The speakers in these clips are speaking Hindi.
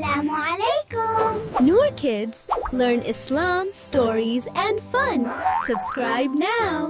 Assalamualaikum. Noor Kids, learn Islam, stories and fun. Subscribe now.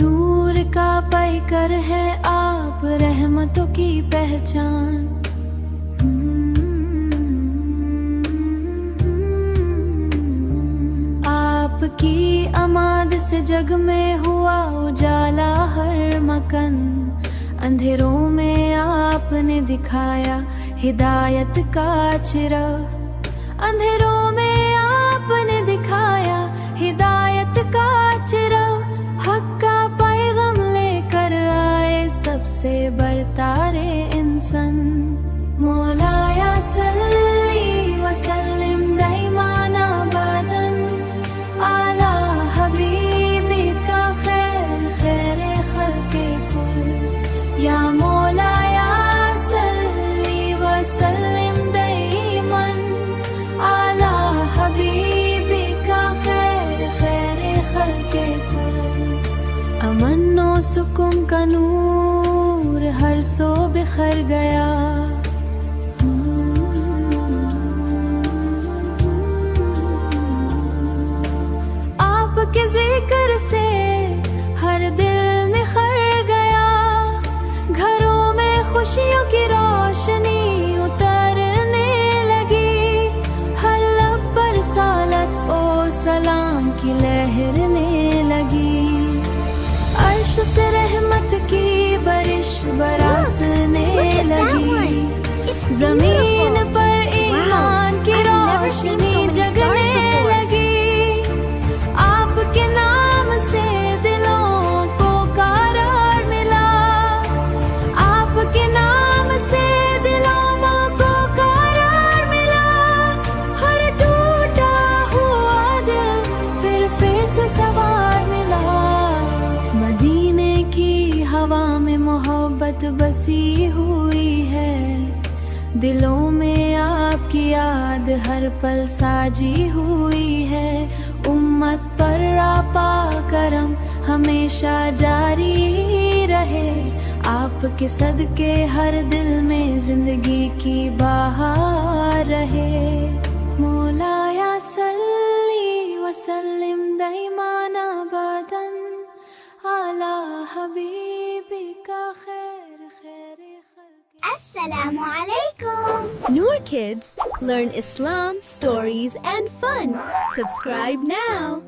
नूर का पैकर है आप रहमतों की पहचान आपकी आमद से जग में हुआ उजाला हर मकन अंधेरों में आपने दिखाया हिदायत का चिराग अंधेरों में आपने दिखाया हिदायत का चिराग हक का पैगाम लेकर आए सबसे बरतारे इंसान मौलाया सल्ली वसल्लिम दाइमान अबदन आला हबीबिका खैर खल्के कुल या मौलाया सल्ली वसल्लिम दाइमान आला हबीबिका खैर खल्के कुल अमन और सुकून का नूर हर सो बिखर गया आपके जिक्र से हर दिल निखर गया घरों में खुशियों की रोशनी उतरने लगी हर लब पर सालत ओ सलाम की लहरने लगी अर्श से रहमत की बारिश बरसने लगी जमीन पर ईमान की रोशनी जगने लगी आपके नाम से दिलों को करार मिला आपके नाम से दिलों को करार मिला हर टूटा हुआ दिल फिर से सवार मिला मदीने की हवा में मोहब्बत बसी हुई है दिलों में आपकी याद हर पल साजी हुई है उम्मत पर आपा करम हमेशा जारी रहे आपके सदके हर दिल में जिंदगी की बहार रहे मौलाया सल्ली वसल्लिम दाइमान अबदन आला हबीबिका खैर खल्के Assalamualaikum. Noor Kids, learn Islam, stories and fun. Subscribe now.